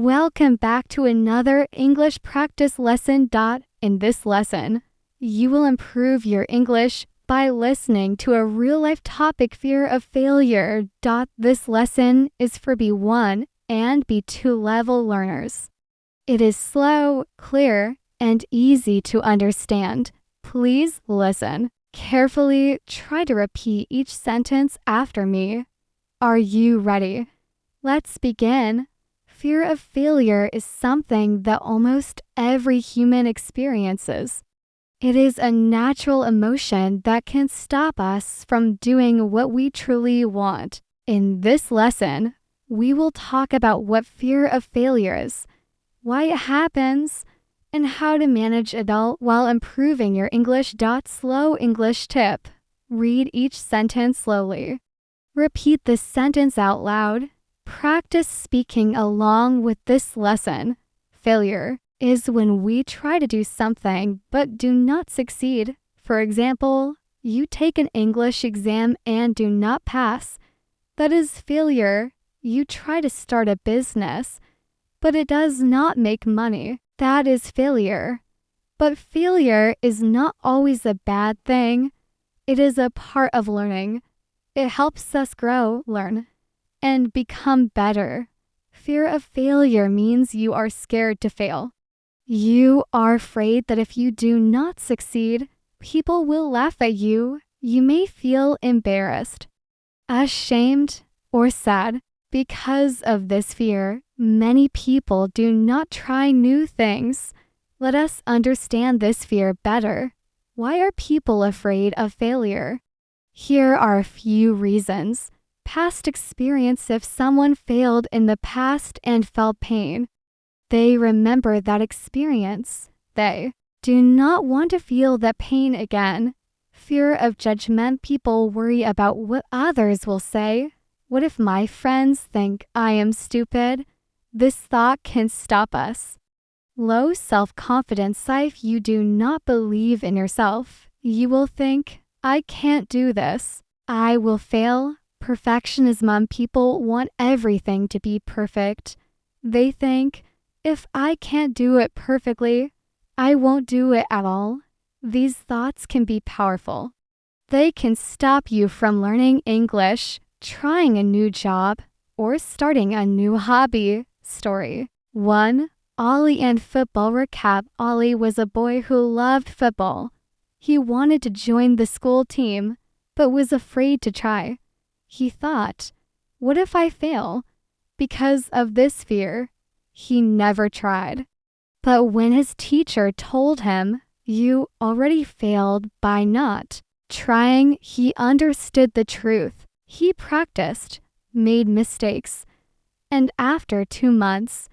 Welcome back to another English practice lesson. In this lesson, you will improve your English by listening to a real-life topic, fear of failure. This lesson is for B1 and B2 level learners. It is slow, clear, and easy to understand. Please listen carefully. Try to repeat each sentence after me. Are you ready? Let's begin. Fear of failure is something that almost every human experiences. It is a natural emotion that can stop us from doing what we truly want. In this lesson, we will talk about what fear of failure is, why it happens, and how to manage it all while improving your English. Slow English tip. Read each sentence slowly. Repeat this sentence out loud. Practice speaking along with this lesson. Failure is when we try to do something but do not succeed. For example, you take an English exam and do not pass. That is failure. You try to start a business, but it does not make money. That is failure. But failure is not always a bad thing. It is a part of learning. It helps us grow, learn, and become better. Fear of failure means you are scared to fail. You are afraid that if you do not succeed, people will laugh at you. You may feel embarrassed, ashamed, or sad. Because of this fear, many people do not try new things. Let us understand this fear better. Why are people afraid of failure? Here are a few reasons. Past experience. If someone failed in the past and felt pain, they remember that experience. They do not want to feel that pain again. Fear of judgment. People worry about what others will say. What if my friends think I am stupid? This thought can stop us. Low self-confidence. If you do not believe in yourself, you will think, I can't do this. I will fail. Perfectionism. People want everything to be perfect. They think, if I can't do it perfectly, I won't do it at all. These thoughts can be powerful. They can stop you from learning English, trying a new job, or starting a new hobby. Story 1. Ollie and football recap. Ollie was a boy who loved football. He wanted to join the school team, but was afraid to try. He thought, what if I fail? Because of this fear, he never tried. But when his teacher told him, you already failed by not trying, he understood the truth. He practiced, made mistakes, and after 2 months,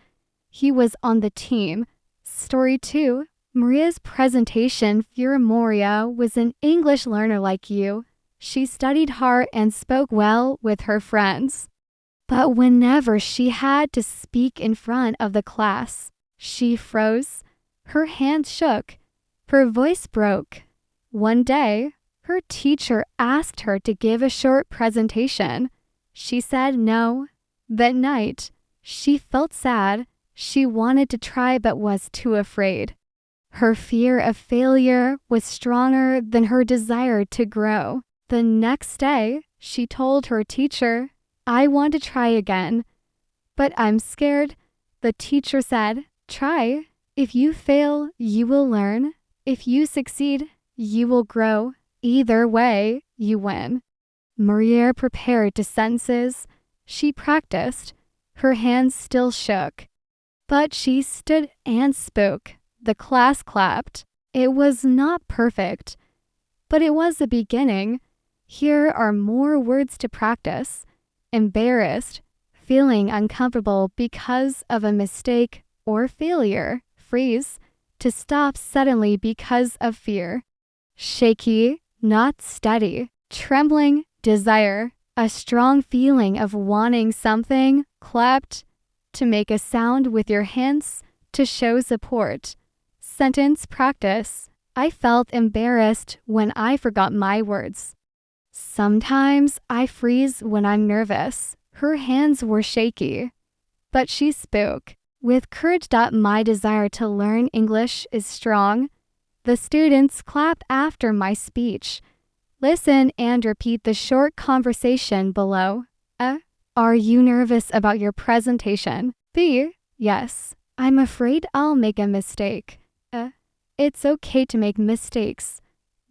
he was on the team. Story 2. Maria's presentation. Fear. Maria was an English learner like you. She studied hard and spoke well with her friends. But whenever she had to speak in front of the class, she froze. Her hands shook. Her voice broke. One day, her teacher asked her to give a short presentation. She said no. That night, she felt sad. She wanted to try but was too afraid. Her fear of failure was stronger than her desire to grow. The next day, she told her teacher, I want to try again, but I'm scared. The teacher said, try. If you fail, you will learn. If you succeed, you will grow. Either way, you win. Maria prepared to sentences. She practiced. Her hands still shook. But she stood and spoke. The class clapped. It was not perfect, but it was a beginning. Here are more words to practice. Embarrassed, feeling uncomfortable because of a mistake or failure. Freeze, to stop suddenly because of fear. Shaky, not steady. Trembling, desire, a strong feeling of wanting something. Clapped, to make a sound with your hands to show support. Sentence practice. I felt embarrassed when I forgot my words. Sometimes I freeze when I'm nervous. Her hands were shaky, but she spoke. With courage. My desire to learn English is strong. The students clap after my speech. Listen and repeat the short conversation below. A. Are you nervous about your presentation? B. Yes. I'm afraid I'll make a mistake. A. It's okay to make mistakes.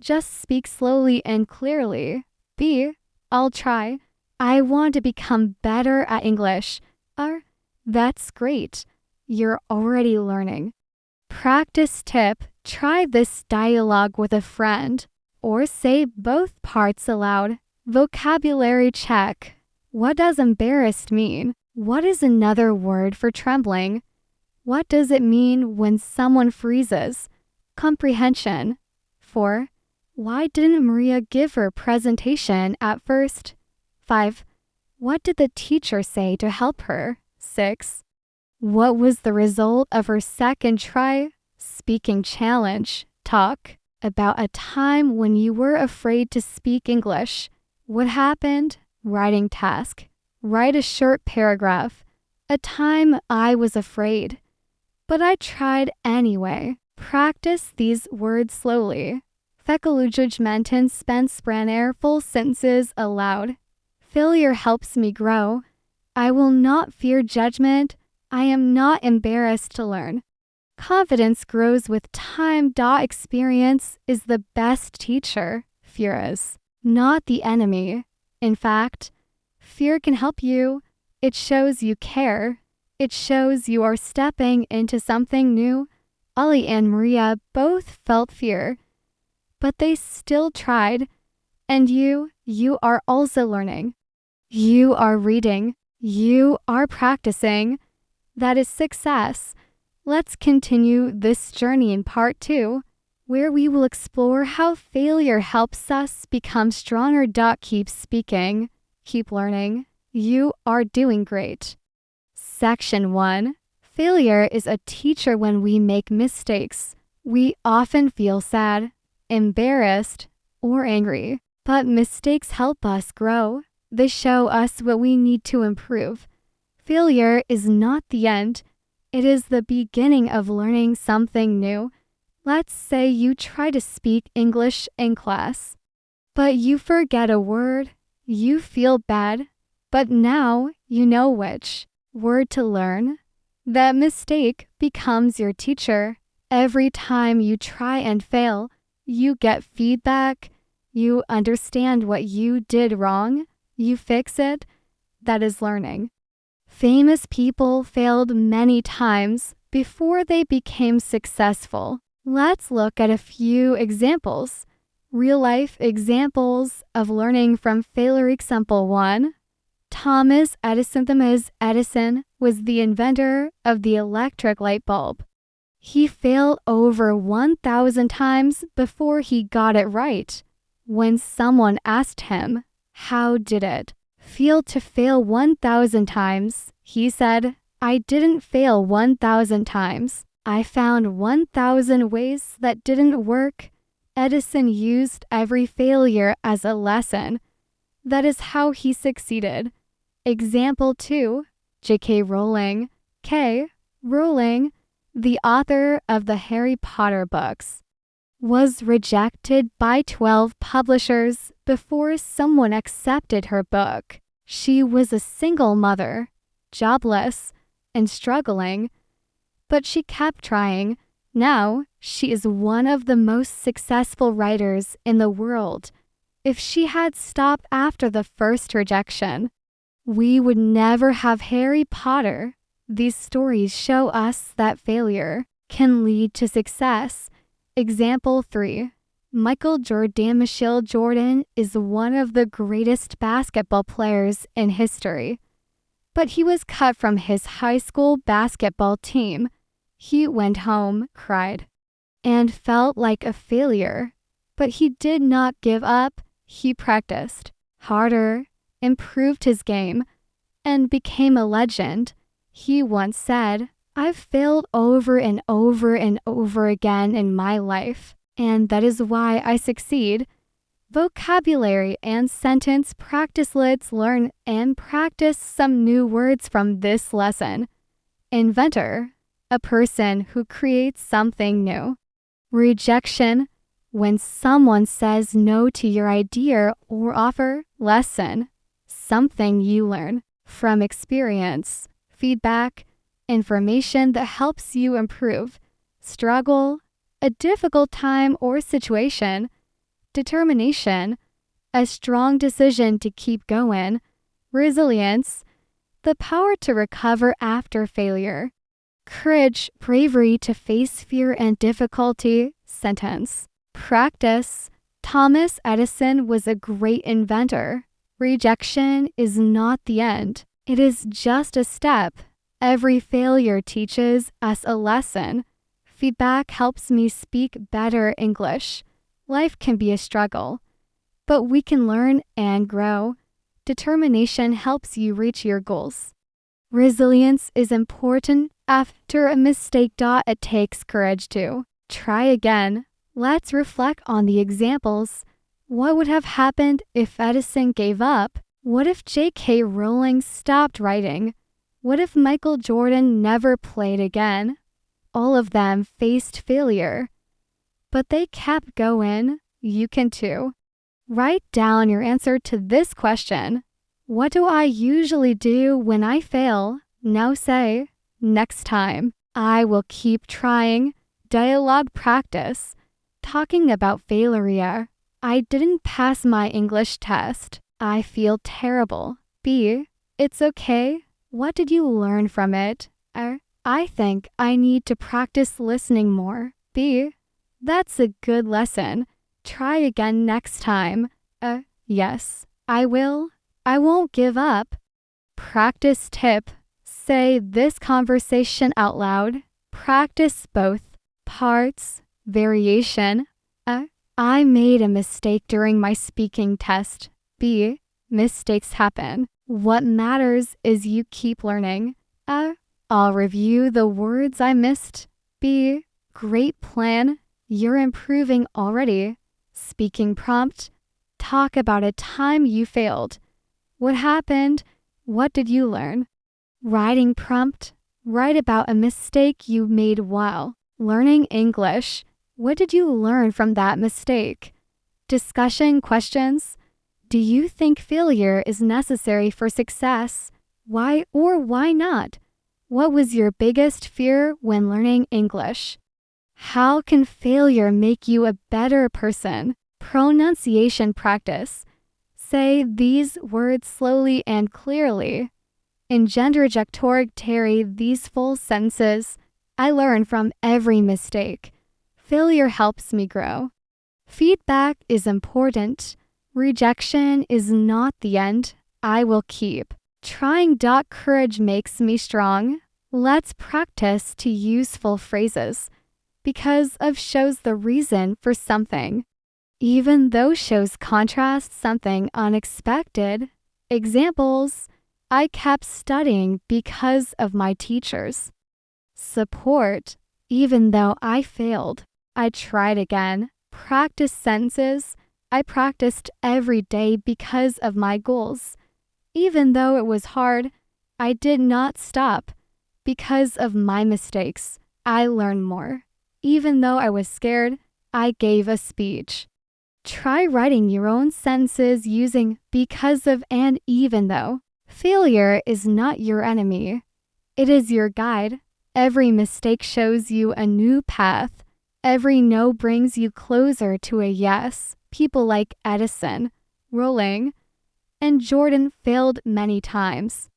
Just speak slowly and clearly. B. I'll try. I want to become better at English. R. That's great. You're already learning. Practice tip. Try this dialogue with a friend, or say both parts aloud. Vocabulary check. What does embarrassed mean? What is another word for trembling? What does it mean when someone freezes? Comprehension. 4. Why didn't Maria give her presentation at first? 5. What did the teacher say to help her? 6. What was the result of her second try? Speaking challenge. Talk about a time when you were afraid to speak English. What happened? Writing task. Write a short paragraph. A time I was afraid, but I tried anyway. Practice these words slowly. Fekalujudgmenten spenspraner full sentences aloud. Failure helps me grow. I will not fear judgment. I am not embarrassed to learn. Confidence grows with time. Experience is the best teacher. Fear is not the enemy. In fact, fear can help you. It shows you care. It shows you are stepping into something new. Ali and Maria both felt fear, but they still tried. And you are also learning. You are reading. You are practicing. That is success. Let's continue this journey in part 2, where we will explore how failure helps us become stronger. Keep speaking. Keep learning. You are doing great. Section 1. Failure is a teacher. When we make mistakes, we often feel sad, embarrassed, or angry. But mistakes help us grow. They show us what we need to improve. Failure is not the end. It is the beginning of learning something new. Let's say you try to speak English in class, but you forget a word. You feel bad, but now you know which word to learn. That mistake becomes your teacher. Every time you try and fail, you get feedback. You understand what you did wrong. You fix it. That is learning. Famous people failed many times before they became successful. Let's look at a few examples. Real-life examples of learning from failure. Example 1. Thomas Edison. Thomas Edison was the inventor of the electric light bulb. He failed over 1,000 times before he got it right. When someone asked him, how did it feel to fail 1,000 times? He said, I didn't fail 1,000 times. I found 1,000 ways that didn't work. Edison used every failure as a lesson. That is how he succeeded. Example 2. J.K. Rowling. K. Rowling, the author of the Harry Potter books, was rejected by 12 publishers before someone accepted her book. She was a single mother, jobless, and struggling, but she kept trying. Now, she is one of the most successful writers in the world. If she had stopped after the first rejection, we would never have Harry Potter. These stories show us that failure can lead to success. Example 3. Michael Jordan. Michael Jordan is one of the greatest basketball players in history, but he was cut from his high school basketball team. He went home, cried, and felt like a failure. But he did not give up. He practiced harder, improved his game, and became a legend. He once said, I've failed over and over and over again in my life, and that is why I succeed. Vocabulary and sentence practice. Let's learn and practice some new words from this lesson. Inventor, a person who creates something new. Rejection, when someone says no to your idea or offer. Lesson, something you learn from experience. Feedback, information that helps you improve. Struggle, a difficult time or situation. Determination, a strong decision to keep going. Resilience, the power to recover after failure. Courage, bravery to face fear and difficulty. Sentence. Practice, Thomas Edison was a great inventor. Rejection is not the end. It is just a step. Every failure teaches us a lesson. Feedback helps me speak better English. Life can be a struggle, but we can learn and grow. Determination helps you reach your goals. Resilience is important after a mistake. It takes courage to try again. Let's reflect on the examples. What would have happened if Edison gave up? What if J.K. Rowling stopped writing? What if Michael Jordan never played again? All of them faced failure, but they kept going. You can too. Write down your answer to this question. What do I usually do when I fail? Now say, next time. I will keep trying. Dialogue practice. Talking about failure. I didn't pass my English test. I feel terrible. B. It's okay. What did you learn from it? I think I need to practice listening more. B. That's a good lesson. Try again next time. Yes, I will. I won't give up. Practice tip. Say this conversation out loud. Practice both parts. Variation. I made a mistake during my speaking test. B. Mistakes happen. What matters is you keep learning. I'll review the words I missed. B. Great plan. You're improving already. Speaking prompt. Talk about a time you failed. What happened? What did you learn? Writing prompt. Write about a mistake you made while learning English. What did you learn from that mistake? Discussion questions. Do you think failure is necessary for success? Why or why not? What was your biggest fear when learning English? How can failure make you a better person? Pronunciation practice. Say these words slowly and clearly. Interjectory these full sentences. I learn from every mistake. Failure helps me grow. Feedback is important. Rejection is not the end. I will keep trying. Courage makes me strong. Let's practice to useful phrases. Because of shows the reason for something. Even though shows contrast something unexpected. Examples. I kept studying because of my teachers. Support. Even though I failed, I tried again. Practice sentences. I practiced every day because of my goals. Even though it was hard, I did not stop. Because of my mistakes, I learned more. Even though I was scared, I gave a speech. Try writing your own sentences using because of and even though. Failure is not your enemy. It is your guide. Every mistake shows you a new path. Every no brings you closer to a yes. People like Edison, Rowling, and Jordan failed many times.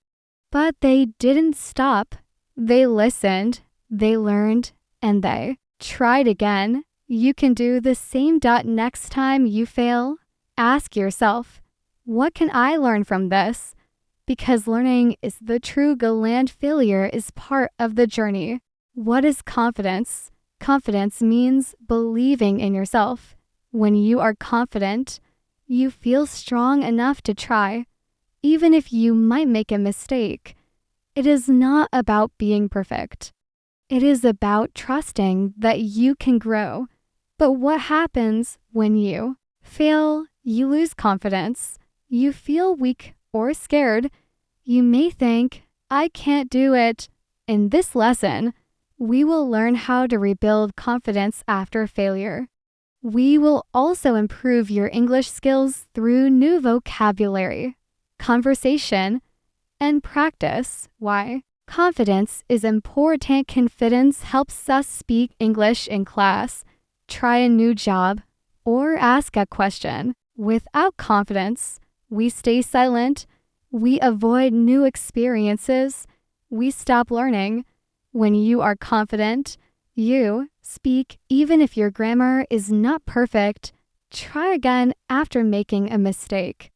But they didn't stop. They listened, they learned, and they tried again. You can do the same. Next time you fail, ask yourself, what can I learn from this? Because learning is the true goal and failure is part of the journey. What is confidence? Confidence means believing in yourself. When you are confident, you feel strong enough to try, even if you might make a mistake. It is not about being perfect. It is about trusting that you can grow. But what happens when you fail? You lose confidence. You feel weak or scared. You may think, I can't do it. In this lesson, we will learn how to rebuild confidence after failure. We will also improve your English skills through new vocabulary, conversation, and practice. Why? Confidence is important. Confidence helps us speak English in class, try a new job, or ask a question. Without confidence, we stay silent, we avoid new experiences, we stop learning. When you are confident, you speak even if your grammar is not perfect. Try again after making a mistake.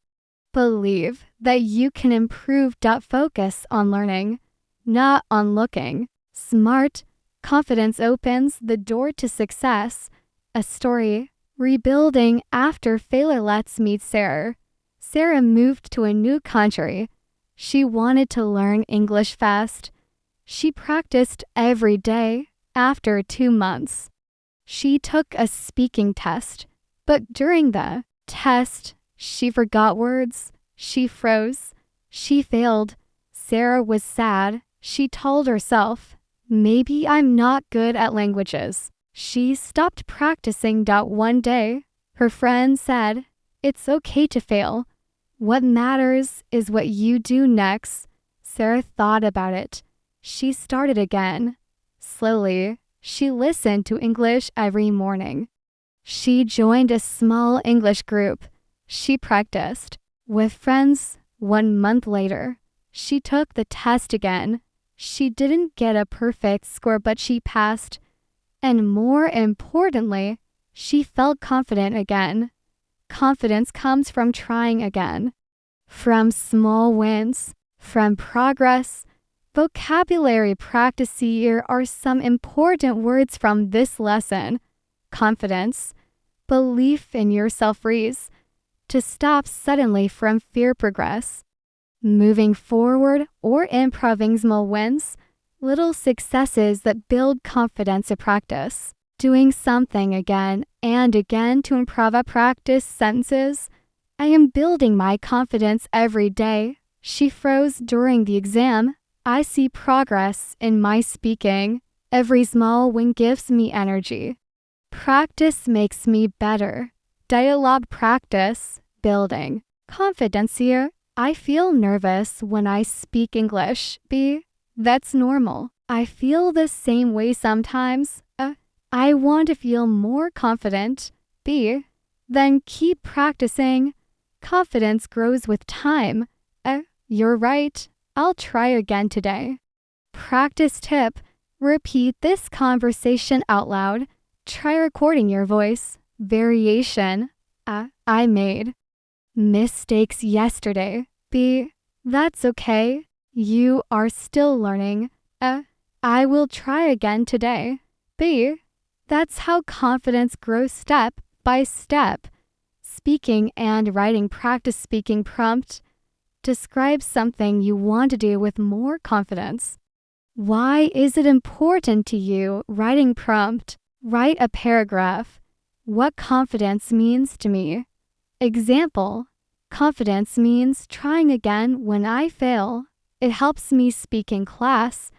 Believe that you can improve. Focus on learning, not on looking. Smart confidence opens the door to success. A story. Rebuilding after failure. Let's meet Sarah. Sarah moved to a new country. She wanted to learn English fast. She practiced every day. After 2 months, she took a speaking test, but during the test, she forgot words. She froze. She failed. Sarah was sad. She told herself, maybe I'm not good at languages. She stopped practicing. One day, her friend said, it's okay to fail. What matters is what you do next. Sarah thought about it. She started again. Slowly, she listened to English every morning. She joined a small English group. She practiced with friends. 1 month later, she took the test again. She didn't get a perfect score, but she passed. And more importantly, she felt confident again. Confidence comes from trying again, from small wins, from progress. Vocabulary practice. Here are some important words from this lesson. Confidence, belief in yourself. Freeze, to stop suddenly from fear. Progress, moving forward or improving. Small wins, little successes that build confidence. A practice, doing something again and again to improve. A practice sentences. I am building my confidence every day. She froze during the exam. I see progress in my speaking. Every small win gives me energy. Practice makes me better. Dialogue practice, building confidence. Here, I feel nervous when I speak English. B, that's normal. I feel the same way sometimes. I want to feel more confident. B, then keep practicing. Confidence grows with time. You're right. I'll try again today. Practice tip. Repeat this conversation out loud. Try recording your voice. Variation. I made mistakes yesterday. B, that's okay. You are still learning. I will try again today. B, that's how confidence grows step by step. Speaking and writing practice. Speaking prompt. Describe something you want to do with more confidence. Why is it important to you? Writing prompt. Write a paragraph. What confidence means to me. Example. Confidence means trying again when I fail. It helps me speak in class.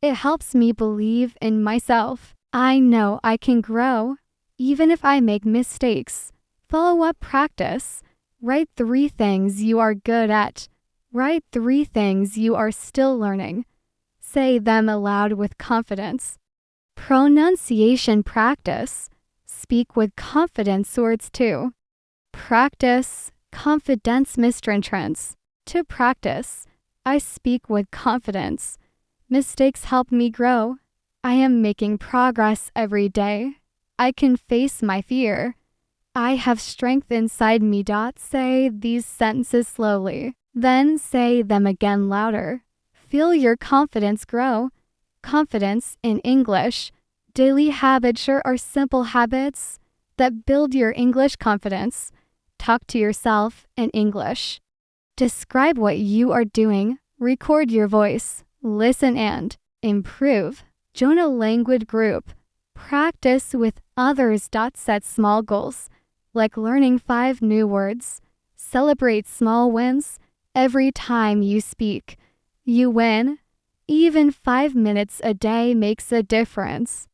It helps me believe in myself. I know I can grow, even if I make mistakes. Follow-up practice. Write 3 things you are good at. Write 3 things you are still learning. Say them aloud with confidence. Pronunciation practice. Speak with confidence. Words 2. Practice confidence. Mistress. To practice. I speak with confidence. Mistakes help me grow. I am making progress every day. I can face my fear. I have strength inside me. Say these sentences slowly. Then say them again louder. Feel your confidence grow. Confidence in English. Daily habits. Here are simple habits that build your English confidence. Talk to yourself in English. Describe what you are doing. Record your voice. Listen and improve. Join a language group. Practice with others. Set small goals, like learning 5 new words. Celebrate small wins. Every time you speak, you win. Even 5 minutes a day makes a difference.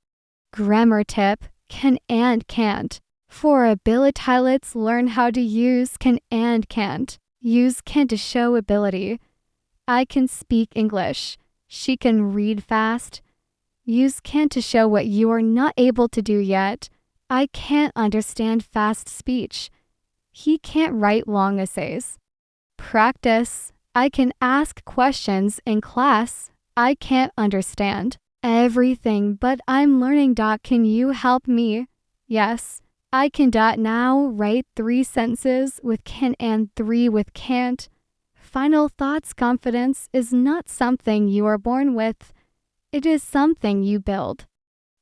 Grammar tip: can and can't. For ability, let's learn how to use can and can't. Use can to show ability. I can speak English. She can read fast. Use can to show what you are not able to do yet. I can't understand fast speech. He can't write long essays. Practice: I can ask questions in class. I can't understand everything, but I'm learning. Can you help me? Yes, I can. Now write 3 sentences with can and 3 with can't. Final thoughts: confidence is not something you are born with. It is something you build.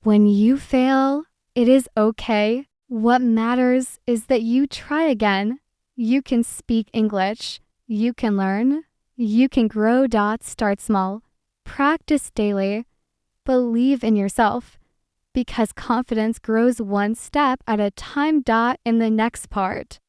When you fail, it is okay. What matters is that you try again. You can speak English. You can learn. You can grow. Start small. Practice daily. Believe in yourself, because confidence grows one step at a time. In the next part,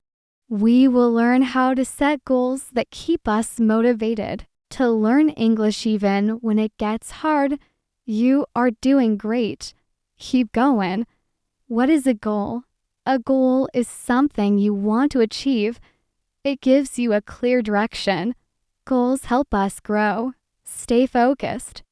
we will learn how to set goals that keep us motivated to learn English even when it gets hard. You are doing great. Keep going. What is a goal? A goal is something you want to achieve. It gives you a clear direction. Goals help us grow, stay focused,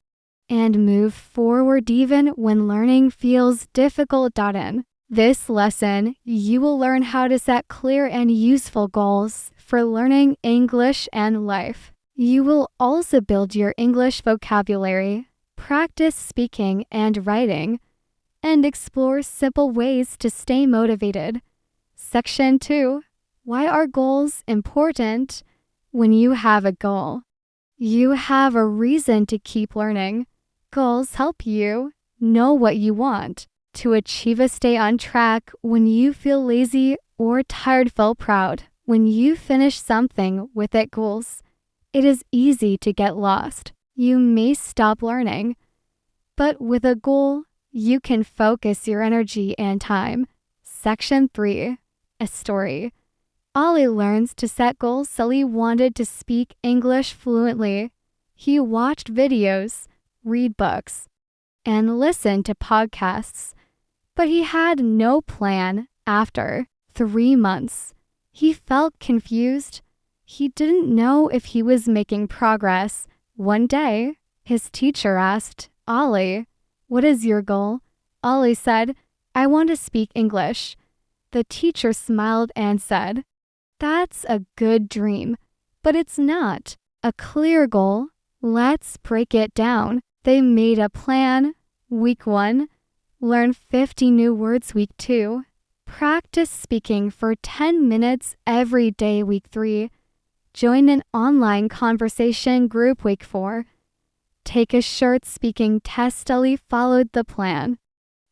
and move forward even when learning feels difficult. In this lesson, you will learn how to set clear and useful goals for learning English and life. You will also build your English vocabulary, practice speaking and writing, and explore simple ways to stay motivated. Section 2. Why are goals important? When you have a goal, you have a reason to keep learning. Goals help you know what you want to achieve. Stay on track when you feel lazy or tired. Feel proud when you finish something with it. Goals. It is easy to get lost. You may stop learning, but with a goal, you can focus your energy and time. Section 3. A story. Ollie learns to set goals. Sully wanted to speak English fluently. He watched videos, read books, and listen to podcasts, but he had no plan. After 3 months, he felt confused. He didn't know if he was making progress. One day, his teacher asked Ollie, "What is your goal?" Ollie said, "I want to speak English." The teacher smiled and said, "That's a good dream, but it's not a clear goal. Let's break it down." They made a plan. Week 1, learn 50 new words. Week 2, practice speaking for 10 minutes every day. Week 3, join an online conversation group. Week 4, take a short speaking test. Ollie followed the plan.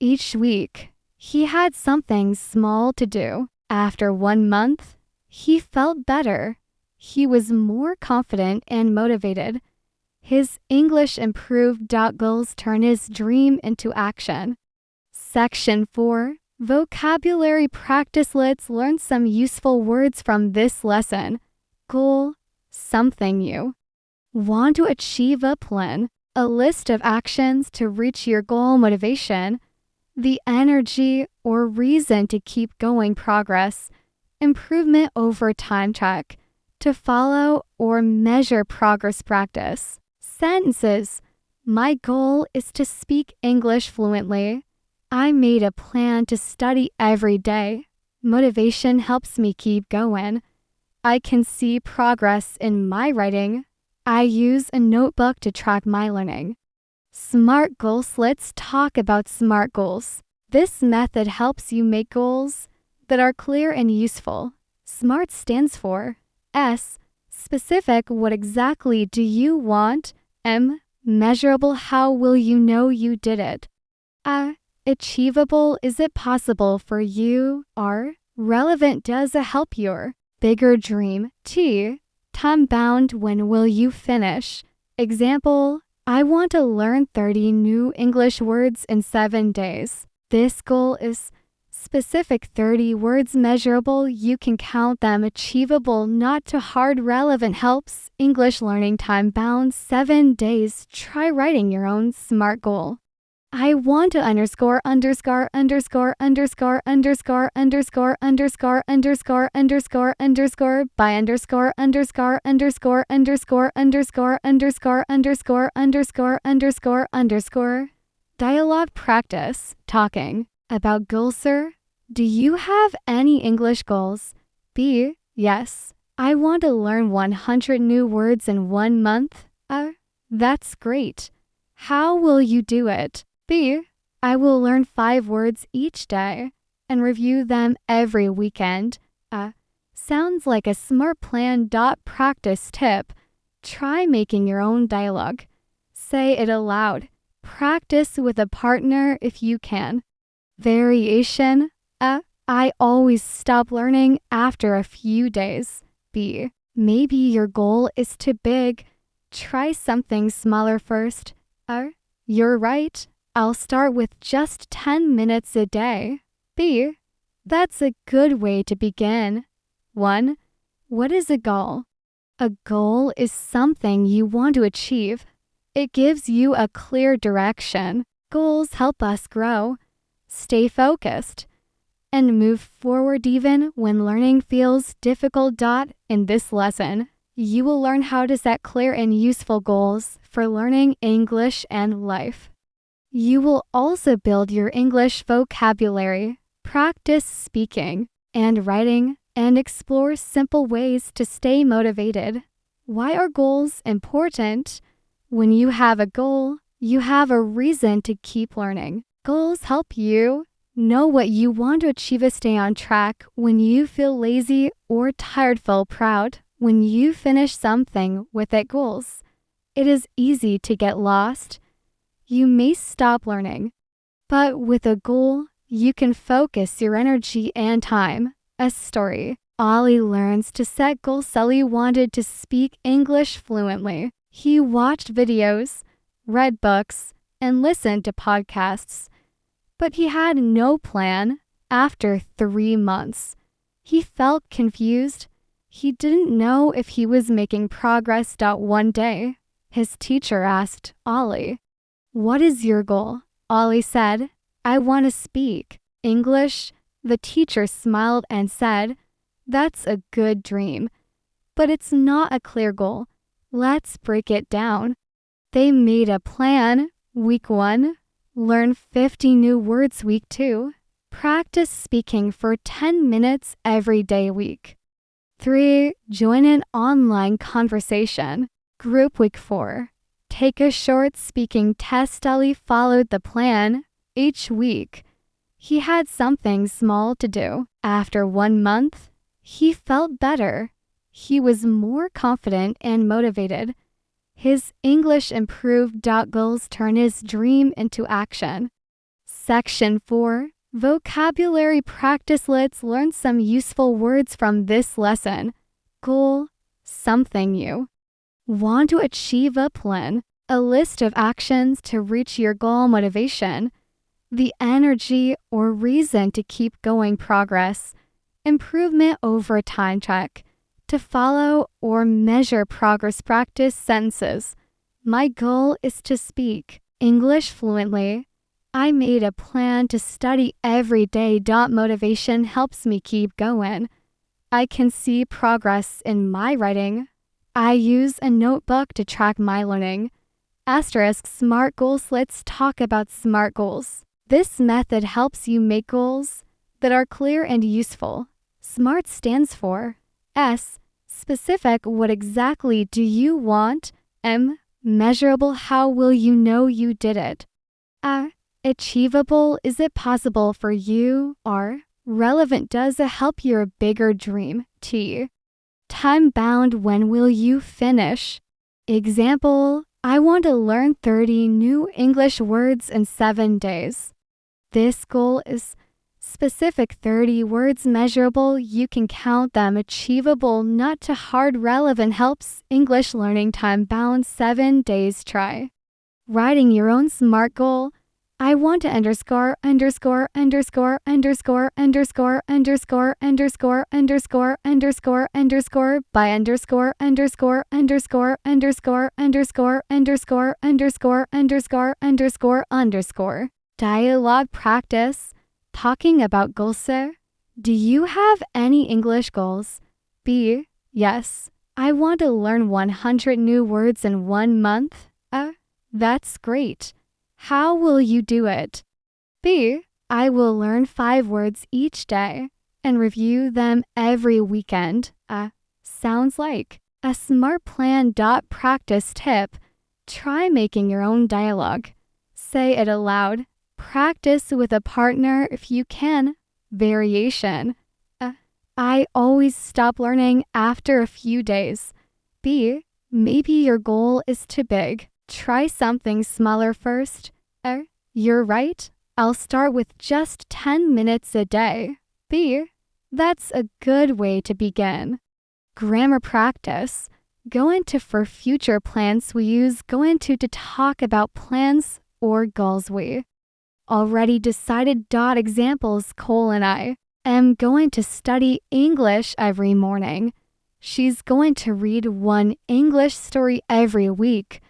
Each week, he had something small to do. After 1 month, he felt better. He was more confident and motivated. His English improved. Goals turn his dream into action. Section 4. Vocabulary practice. Let's learn some useful words from this lesson. Goal. Something you want to achieve. A plan. A list of actions to reach your goal. Motivation. The energy or reason to keep going. Progress. Improvement over time. Track. To follow or measure progress. Practice. Sentences. My goal is to speak English fluently. I made a plan to study every day. Motivation helps me keep going. I can see progress in my writing. I use a notebook to track my learning. SMART goals. Let's talk about SMART goals. This method helps you make goals that are clear and useful. SMART stands for S. Specific. What exactly do you want? M. Measurable. How will you know you did it? A. Achievable. Is it possible for you? R. Relevant. Does it help your bigger dream? T. Time bound. When will you finish? Example: I want to learn 30 new English words in 7 days. This goal is Specific 30 words measurable, you can count them achievable, not too hard, relevant helps, English learning time bound 7 days. Try writing your own SMART goal. I want to underscore underscore underscore underscore underscore underscore underscore underscore underscore underscore by underscore underscore underscore underscore underscore underscore underscore underscore underscore underscore. Dialogue practice. Talking. About goals, sir? Do you have any English goals? B. Yes. I want to learn 100 new words in 1 month. That's great. How will you do it? B. I will learn 5 words each day and review them every weekend. Sounds like a smart plan. Practice tip. Try making your own dialogue. Say it aloud. Practice with a partner if you can. Variation. I always stop learning after a few days. B. Maybe your goal is too big. Try something smaller first. You're right. I'll start with just 10 minutes a day. B. That's a good way to begin. 1. What is a goal? A goal is something you want to achieve. It gives you a clear direction. Goals help us grow, stay focused, and move forward even when learning feels difficult. In this lesson, you will learn how to set clear and useful goals for learning English and life. You will also build your English vocabulary, practice speaking and writing, and explore simple ways to stay motivated. Why are goals important? When you have a goal, you have a reason to keep learning. Goals help you know what you want to achieve. Stay on track when you feel lazy or tired. Feel proud when you finish something with it. Goals. It is easy to get lost. You may stop learning, but with a goal, you can focus your energy and time. A story. Ollie learns to set goals. Sully wanted to speak English fluently. He watched videos, read books, and listened to podcasts, but he had no plan. After 3 months, he felt confused. He didn't know if he was making progress. One day, his teacher asked Ollie, "What is your goal?" Ollie said, "I want to speak English." The teacher smiled and said, "That's a good dream, but it's not a clear goal. Let's break it down." They made a plan. Week 1, learn 50 new words. Week 2, practice speaking for 10 minutes every day. Week 3, join an online conversation group. Week 4, take a short speaking test. Ali followed the plan. Each week, he had something small to do. After 1 month, he felt better. He was more confident and motivated. His English improved. Goals turn his dream into action. Section 4, vocabulary practice. Let's learn some useful words from this lesson. Goal, something you want to achieve. A plan, a list of actions to reach your goal. Motivation, the energy or reason to keep going. Progress, improvement over time. Check, to follow or measure progress. Practice sentences. My goal is to speak English fluently. I made a plan to study every day. Motivation helps me keep going. I can see progress in my writing. I use a notebook to track my learning. Asterisk SMART goals. Let's talk about SMART goals. This method helps you make goals that are clear and useful. SMART stands for S, specific, what exactly do you want? M, measurable, how will you know you did it? A, achievable, is it possible for you? R, relevant, does it help your bigger dream? T, time bound, when will you finish? Example, I want to learn 30 new English words in 7 days. This goal is specific, 30 words measurable, you can count them. Achievable, not too hard. Relevant helps, English learning time bound 7 days. Try writing your own SMART goal. I want to underscore underscore underscore underscore underscore underscore underscore underscore underscore underscore by underscore underscore underscore underscore underscore underscore underscore underscore underscore underscore. Dialogue practice. Talking about goals. Do you have any English goals? B. Yes. I want to learn 100 new words in 1 month. That's great. How will you do it? B. I will learn 5 words each day and review them every weekend. Sounds like a smart plan. Practice tip. Try making your own dialogue. Say it aloud. Practice with a partner if you can. Variation. I always stop learning after a few days. B. Maybe your goal is too big. Try something smaller first. You're right. I'll start with just 10 minutes a day. B. That's a good way to begin. Grammar practice. For future plans we use to talk about plans or goals we already decided. Examples. Cole and I am going to study English every morning. She's going to read 1 English story every week.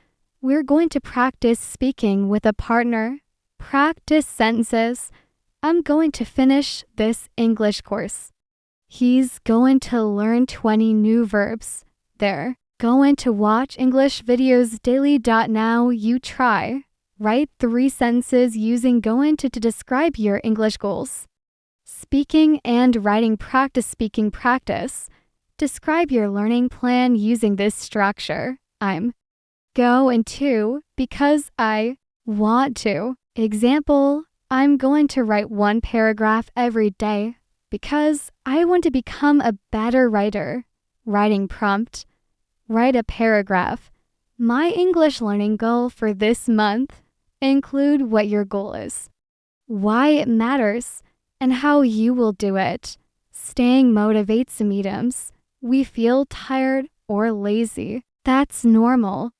We're going to practice speaking with a partner. Practice sentences. I'm going to finish this English course. He's going to learn 20 new verbs. They're going to watch English videos daily. Now you try. Write 3 sentences using to describe your English goals. Speaking and writing practice. Speaking practice. Describe your learning plan using this structure. I'm going to because I want to. Example, I'm going to write 1 paragraph every day because I want to become a better writer. Writing prompt. Write a paragraph. My English learning goal for this month. Include what your goal is, why it matters, and how you will do it. Staying motivates mediums. We feel tired or lazy. That's normal.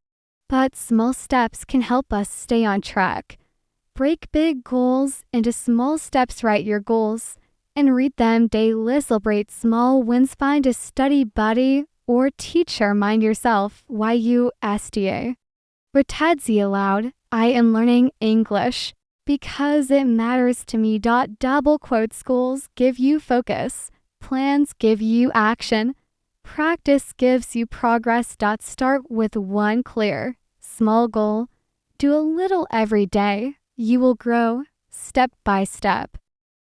But small steps can help us stay on track. Break big goals into small steps. Write your goals and read them daily. Celebrate small wins. Find a study buddy or teacher. Mind yourself why you SDA. Retadzi aloud. I am learning English because it matters to me. Double quotes. Goals give you focus. Plans give you action. Practice gives you progress. Start with 1 clear, small goal. Do a little every day. You will grow step by step.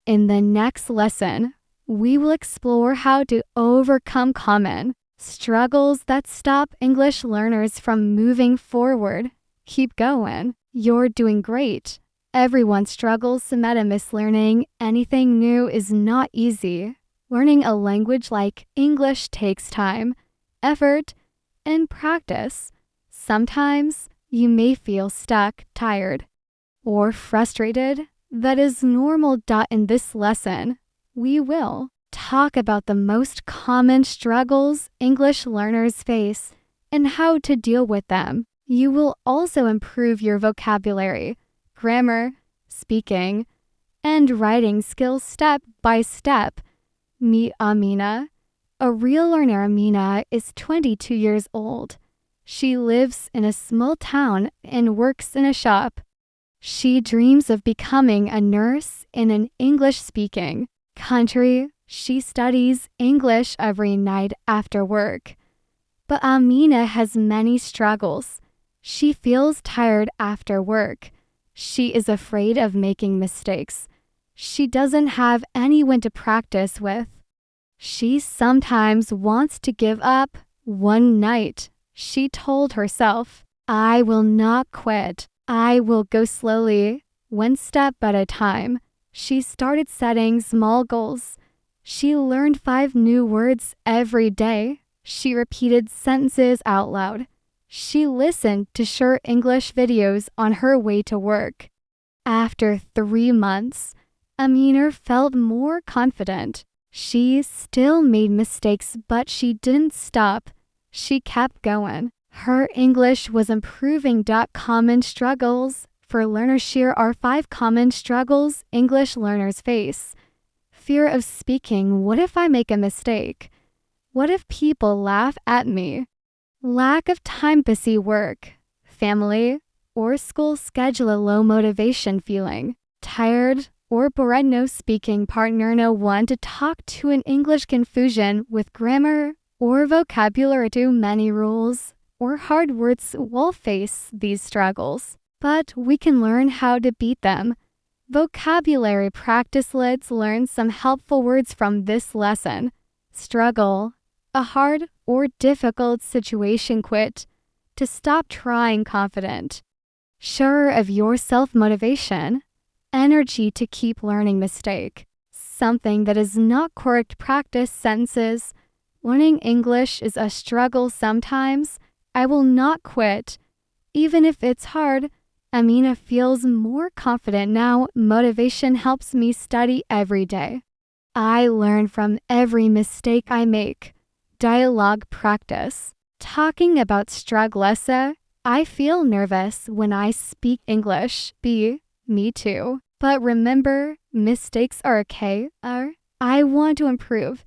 In the next lesson, we will explore how to overcome common struggles that stop English learners from moving forward. Keep going. You're doing great. Everyone struggles. Learning anything new is not easy. Learning a language like English takes time, effort, and practice. Sometimes you may feel stuck, tired, or frustrated. That is normal. In this lesson, we will talk about the most common struggles English learners face and how to deal with them. You will also improve your vocabulary, grammar, speaking, and writing skills step by step. Meet Amina. A real learner. Amina is 22 years old. She lives in a small town and works in a shop. She dreams of becoming a nurse in an English-speaking country. She studies English every night after work. But Amina has many struggles. She feels tired after work. She is afraid of making mistakes. She doesn't have anyone to practice with. She sometimes wants to give up. One night, she told herself, I will not quit. I will go slowly, 1 step at a time. She started setting small goals. She learned 5 new words every day. She repeated sentences out loud. She listened to short English videos on her way to work. After 3 months, Amina felt more confident. She still made mistakes, but she didn't stop. She kept going. Her English was improving. Common struggles For learners, here are 5 common struggles English learners face. Fear of speaking. What if I make a mistake? What if people laugh at me? Lack of time, busy work, family, or school schedule, a low motivation feeling, tired or bored, no speaking partner, no one to talk to, in English, confusion with grammar or vocabulary, too many rules or hard words. We'll face these struggles, but we can learn how to beat them. Vocabulary practice. Let's learn some helpful words from this lesson. Struggle, a hard or difficult situation. Quit, to stop trying. Confident, sure of yourself. Motivation, energy to keep learning. Mistake, something that is not correct. Practice sentences. Learning English is a struggle sometimes. I will not quit, even if it's hard. Amina feels more confident now. Motivation helps me study every day. I learn from every mistake I make. Dialogue practice. Talking about struggles. I feel nervous when I speak English. B, me too. But remember, mistakes are okay. I want to improve,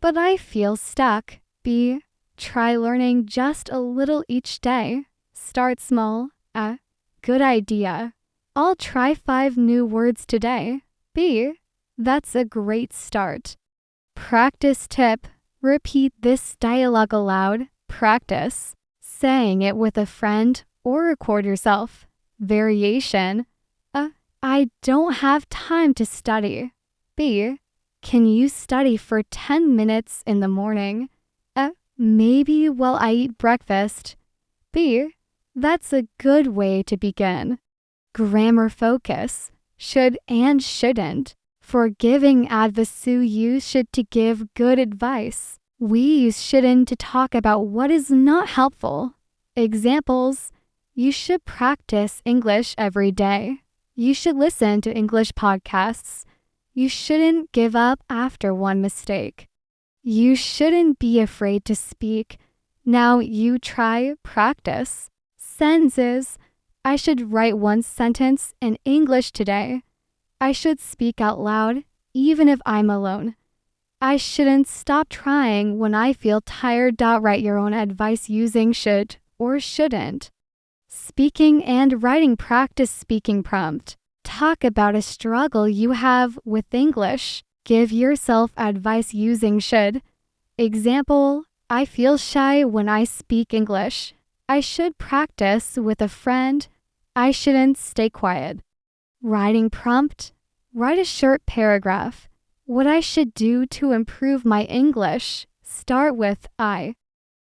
but I feel stuck. B, try learning just a little each day. Start small. Good idea. I'll try 5 new words today. B, that's a great start. Practice tip. Repeat this dialogue aloud. Practice saying it with a friend or record yourself. Variation. I don't have time to study. B, can you study for 10 minutes in the morning? Maybe while I eat breakfast. B, that's a good way to begin. Grammar focus. Should and shouldn't. For giving advice, you use should to give good advice. We use shouldn't to talk about what is not helpful. Examples. You should practice English every day. You should listen to English podcasts. You shouldn't give up after one mistake. You shouldn't be afraid to speak. Now you try. Practice. Sentences. I should write 1 sentence in English today. I should speak out loud, even if I'm alone. I shouldn't stop trying when I feel tired. Write your own advice using should or shouldn't. Speaking and writing practice. Speaking prompt. Talk about a struggle you have with English. Give yourself advice using should. Example, I feel shy when I speak English. I should practice with a friend. I shouldn't stay quiet. Writing prompt. Write a short paragraph. What I should do to improve my English. Start with I.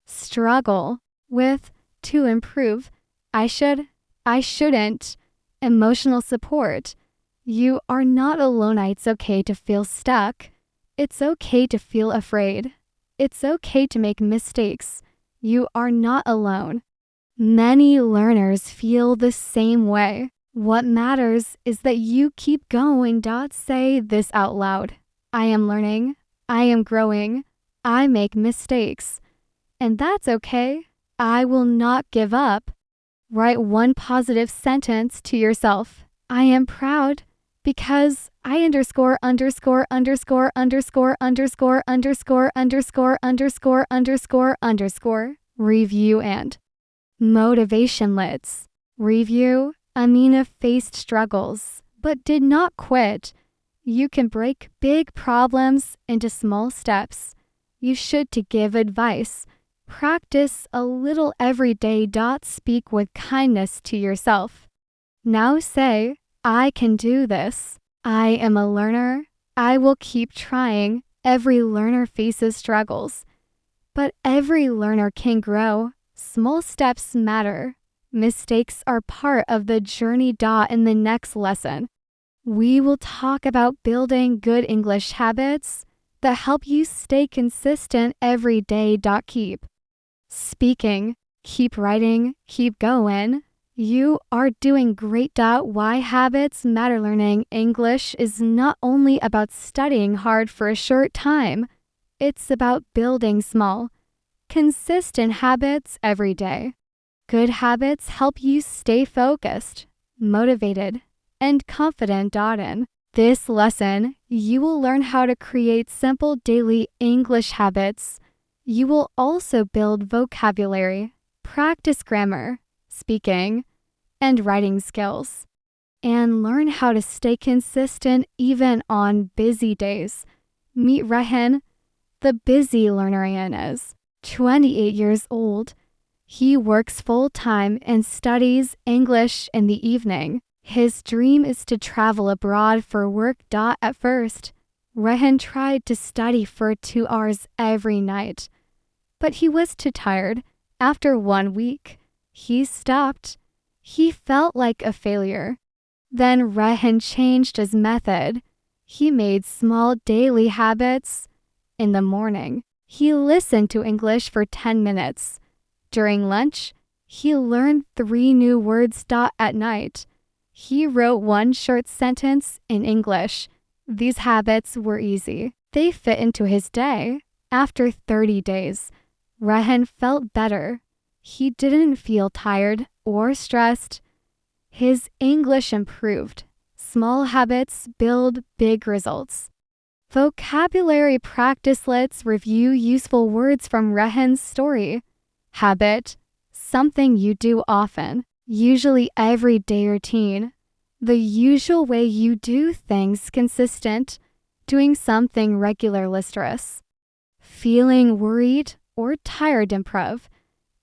Struggle with to improve. I should. I shouldn't. Emotional support. You are not alone. It's okay to feel stuck. It's okay to feel afraid. It's okay to make mistakes. You are not alone. Many learners feel the same way. What matters is that you keep going. Say this out loud. I am learning. I am growing. I make mistakes. And that's okay. I will not give up. Write 1 positive sentence to yourself. I am proud because I underscore underscore underscore underscore underscore underscore underscore underscore underscore underscore. Review and motivation. Let's review. Amina faced struggles, but did not quit. You can break big problems into small steps. You should to give advice. Practice a little every day. Speak with kindness to yourself. Now say, I can do this. I am a learner. I will keep trying. Every learner faces struggles, but every learner can grow. Small steps matter. Mistakes are part of the journey. In the next lesson, we will talk about building good English habits that help you stay consistent every day. Keep speaking, keep writing, keep going. You are doing great. Why habits matter. Learning English is not only about studying hard for a short time. It's about building small, consistent habits every day. Good habits help you stay focused. motivated, and confident. In this lesson, you will learn how to create simple daily English habits. You will also build vocabulary, practice grammar, speaking, and writing skills, and learn how to stay consistent even on busy days. Meet Rehan, the busy learner. Rehan is 28 years old. He works full-time and studies English in the evening. His dream is to travel abroad for work. At first, Rehan tried to study for 2 hours every night, but he was too tired. After 1 week, he stopped. He felt like a failure. Then Rehan changed his method. He made small daily habits. In the morning, he listened to English for 10 minutes. During lunch, he learned 3 new words. At night, he wrote 1 short sentence in English. These habits were easy. They fit into his day. After 30 days, Rehan felt better. He didn't feel tired or stressed. His English improved. Small habits build big results. Vocabulary practice. Let's review useful words from Rehan's story. Habit, something you do often, usually everyday routine. The usual way you do things. Consistent, doing something regular. Stress, feeling worried or tired. Improv,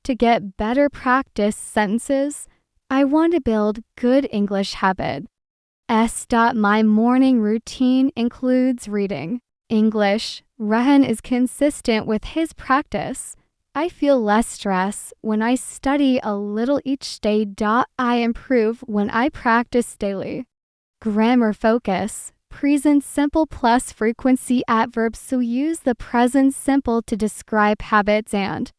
to get better. Practice sentences. I want to build good English habit. My morning routine includes reading English. Rehan is consistent with his practice. I feel less stress when I study a little each day. I improve when I practice daily. Grammar focus. Present simple plus frequency adverbs. So use the present simple to describe habits and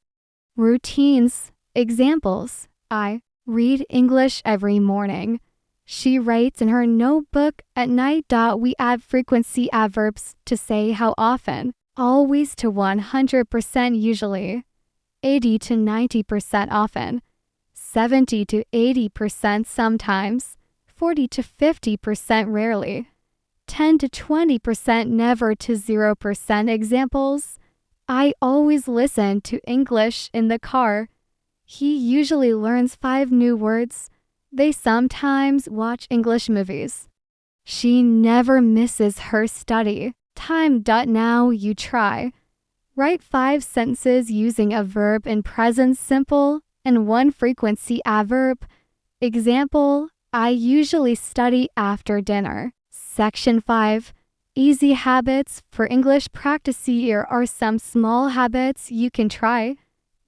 routines. Examples. I read English every morning. She writes in her notebook at night. We add frequency adverbs to say how often. Always to 100% usually. 80 to 90% often. 70 to 80% sometimes. 40 to 50% rarely. 10 to 20% never to 0%. Examples. I always listen to English in the car. He usually learns 5 new words. They sometimes watch English movies. She never misses her study. Time. Now you try. Write 5 sentences using a verb in present simple and 1 frequency adverb. Example, I usually study after dinner. Section 5. Easy habits for English practice. Here are some small habits you can try.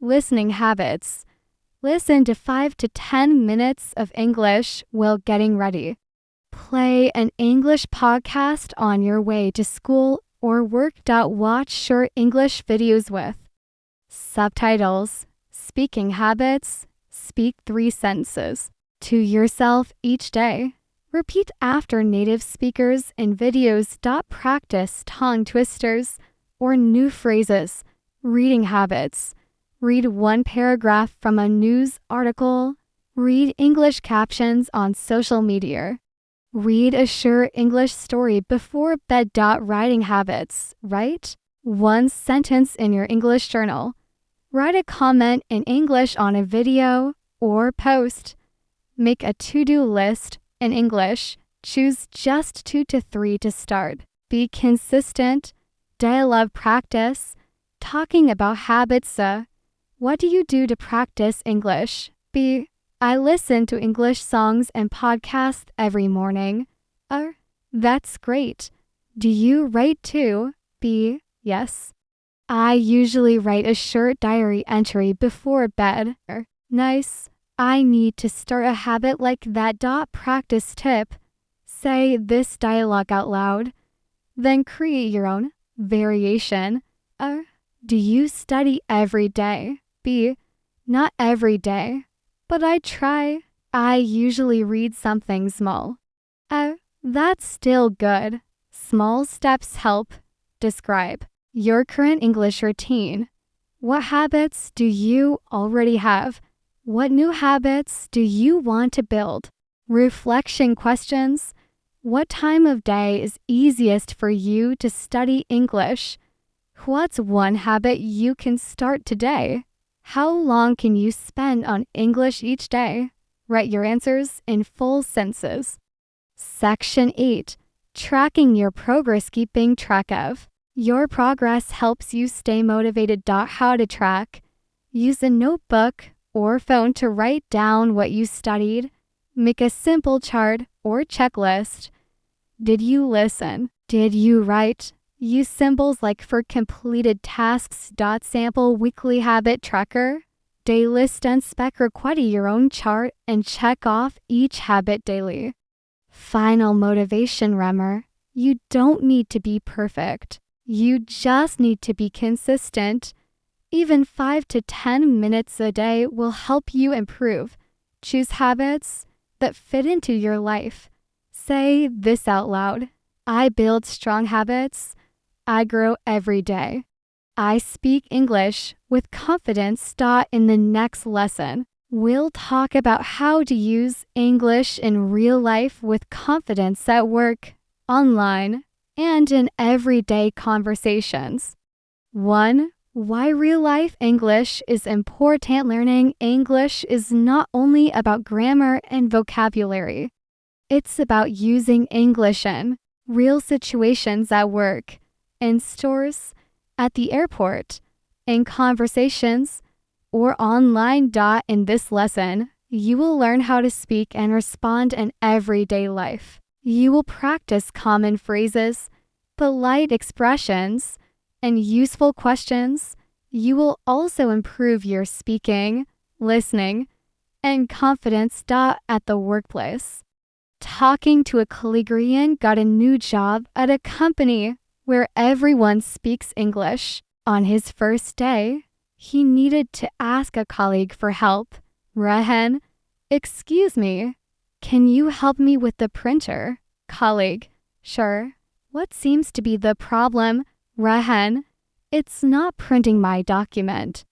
Listening habits. Listen to 5 to 10 minutes of English while getting ready. Play an English podcast on your way to school or work. Watch short English videos with subtitles. Speaking habits. Speak 3 sentences to yourself each day. Repeat after native speakers in videos. Practice tongue twisters or new phrases. Reading habits. Read 1 paragraph from a news article. Read English captions on social media. Read a short English story before bed. Writing habits. Write 1 sentence in your English journal. Write a comment in English on a video or post. Make a to-do list in English. Choose just 2 to 3 to start. Be consistent. Dialogue practice. Talking about habits. What do you do to practice English? B. I listen to English songs and podcasts every morning. That's great. Do you write too? B. Yes. I usually write a short diary entry before bed. Nice. I need to start a habit like that. Practice tip. Say this dialogue out loud. Then create your own variation. Do you study every day? B. Not every day, but I try. I usually read something small. That's still good. Small steps help. Describe your current English routine. What habits do you already have? What new habits do you want to build? Reflection questions. What time of day is easiest for you to study English? What's one habit you can start today? How long can you spend on English each day? Write your answers in full sentences. Section 8. Tracking your progress. Keeping track of your progress helps you stay motivated. How to track. Use a notebook or phone to write down what you studied. Make a simple chart or checklist. Did you listen? Did you write? Use symbols like for completed tasks. Sample weekly habit tracker. Day list and spec. Create your own chart and check off each habit daily. Final motivation. Remember, you don't need to be perfect. You just need to be consistent. Even 5 to 10 minutes a day will help you improve. Choose habits that fit into your life. Say this out loud. I build strong habits. I grow every day. I speak English with confidence. In the next lesson, we'll talk about how to use English in real life with confidence at work, online, and in everyday conversations. 1. Why real life English is important. Learning English is not only about grammar and vocabulary. It's about using English in real situations at work, in stores, at the airport, in conversations, or online. In this lesson, you will learn how to speak and respond in everyday life. You will practice common phrases, polite expressions, and useful questions. You will also improve your speaking, listening, and confidence. At the workplace. Talking to a colleague. Ryan got a new job at a company where everyone speaks English. On his first day, he needed to ask a colleague for help. Rahan, excuse me, can you help me with the printer? Colleague, sure. What seems to be the problem? Rahan, it's not printing my document.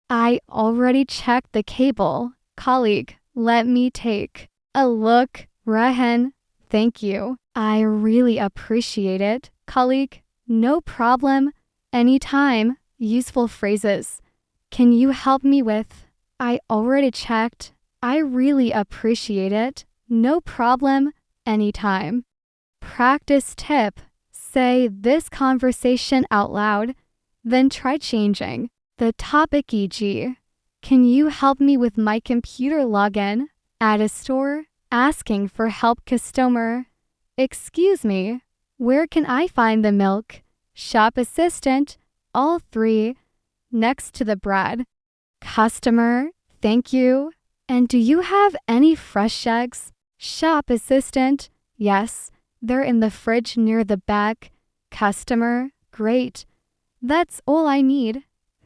I already checked the cable. Colleague, let me take a look. Rahan, thank you. I really appreciate it. Colleague, no problem. Anytime. Useful phrases. Can you help me with? I already checked. I really appreciate it. No problem. Anytime. Practice tip. Say this conversation out loud, then try changing the topic. E.g., can you help me with my computer login? At a store, asking for help. Customer, excuse me, where can I find the milk? Shop assistant, all three, next to the bread. Customer, thank you. And do you have any fresh eggs? Shop assistant, yes, they're in the fridge near the back. Customer, great. That's all I need.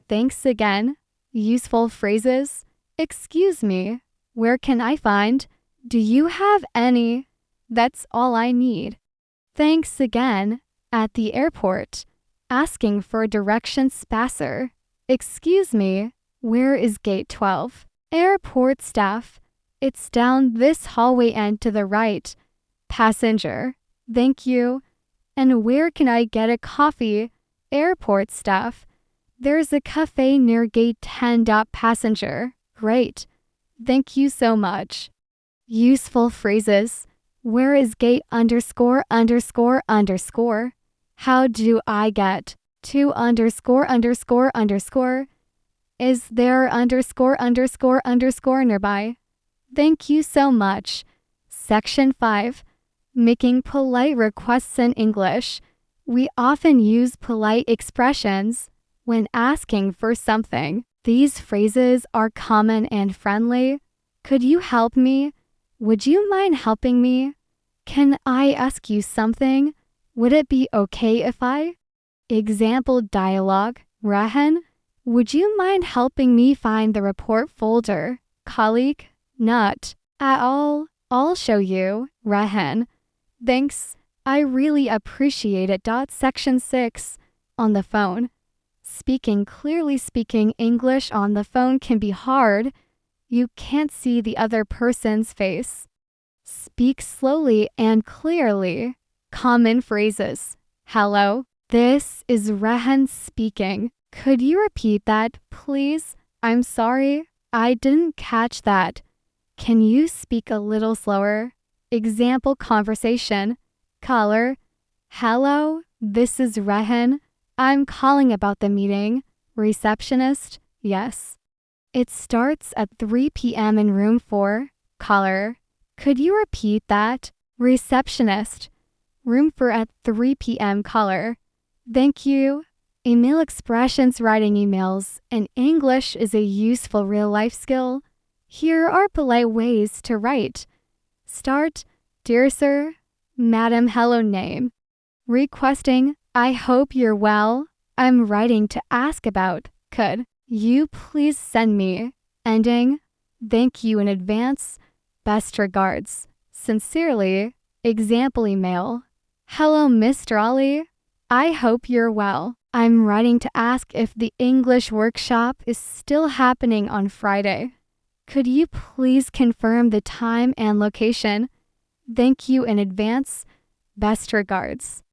Thanks again. Useful phrases. Excuse me, where can I find? Do you have any? That's all I need. Thanks again. At the airport, asking for directions. Passer, excuse me, where is gate 12? Airport staff, it's down this hallway and to the right. Passenger, thank you. And where can I get a coffee? Airport staff, there's a cafe near gate 10. Passenger, great. Thank you so much. Useful phrases. Where is gate ____? How do I get to ____? Is there _____ nearby? Thank you so much. Section 5. Making polite requests in English. We often use polite expressions when asking for something. These phrases are common and friendly. Could you help me? Would you mind helping me? Can I ask you something? Would it be okay if I? Example dialogue. Rahan, would you mind helping me find the report folder? Colleague, not at all. I'll show you. Rahan, thanks. I really appreciate it. Section 6. On the phone. Speaking clearly. Speaking English on the phone can be hard. You can't see the other person's face. Speak slowly and clearly. Common phrases. Hello, this is Rehan speaking. Could you repeat that, please? I'm sorry, I didn't catch that. Can you speak a little slower? Example conversation. Caller. Hello, this is Rehan. I'm calling about the meeting. Receptionist. Yes. It starts at 3 p.m. in room 4. Caller. Could you repeat that? Receptionist. Room for at 3 p.m. Caller. Thank you. Email expressions. Writing emails in English is a useful real-life skill. Here are polite ways to write. Start, Dear Sir, Madam, hello name. Requesting, I hope you're well. I'm writing to ask about, could you please send me? Ending, thank you in advance. Best regards. Sincerely, example email. Hello, Mr. Ali. I hope you're well. I'm writing to ask if the English workshop is still happening on Friday. Could you please confirm the time and location? Thank you in advance. Best regards.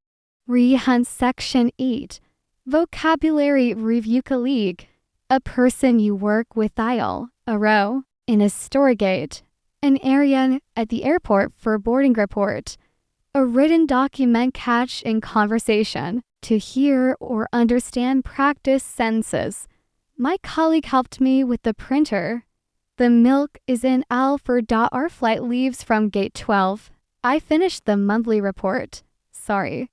Rehan Section 8. Vocabulary Review. Colleague. A person you work with. Aisle. A row. In a store gate. An area at the airport for boarding report. A written document. Catch in conversation. To hear or understand practice sentences. My colleague helped me with the printer. The milk is in aisle 4. Our flight leaves from gate 12. I finished the monthly report. Sorry.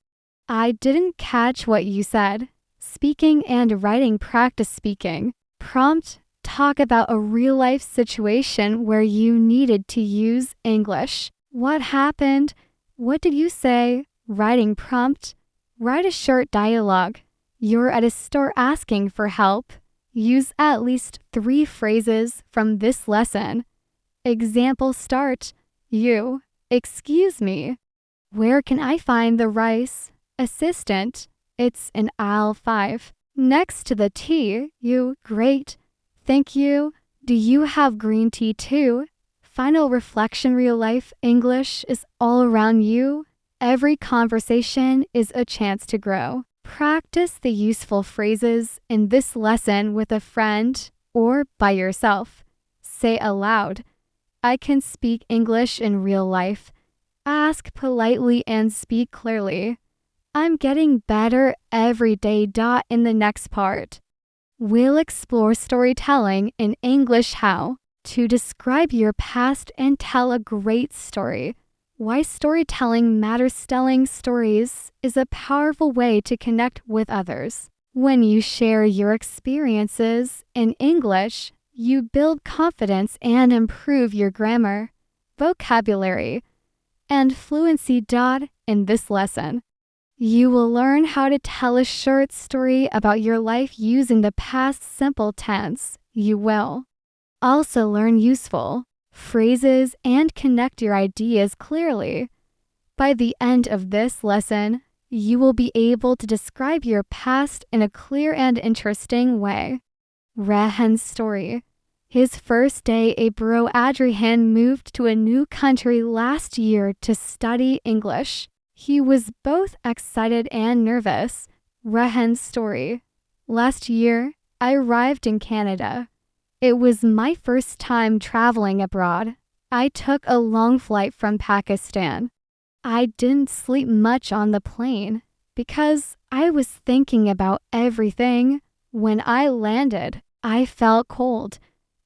I didn't catch what you said. Speaking and writing. Practice speaking. Prompt. Talk about a real-life situation where you needed to use English. What happened? What did you say? Writing prompt. Write a short dialogue. You're at a store asking for help. Use at least 3 phrases from this lesson. Example. Start. You. Excuse me. Where can I find the rice? Assistant. It's in aisle 5. Next to the tea. You. Great. Thank you. Do you have green tea too? Final reflection. Real life English is all around you. Every conversation is a chance to grow. Practice the useful phrases in this lesson with a friend or by yourself. Say aloud, I can speak English in real life. Ask politely and speak clearly. I'm getting better every day. In the next part, we'll explore storytelling in English. How to describe your past and tell a great story. Why storytelling matters. Telling stories is a powerful way to connect with others. When you share your experiences in English, you build confidence and improve your grammar, vocabulary, and fluency. In this lesson, you will learn how to tell a short story about your life using the past simple tense. You will also learn useful phrases and connect your ideas clearly. By the end of this lesson, you will be able to describe your past in a clear and interesting way. Rehan's story. His first day abroad. Adrian moved to a new country last year to study English. He was both excited and nervous. Rehan's story. Last year, I arrived in Canada. It was my first time traveling abroad. I took a long flight from Pakistan. I didn't sleep much on the plane because I was thinking about everything. When I landed, I felt cold.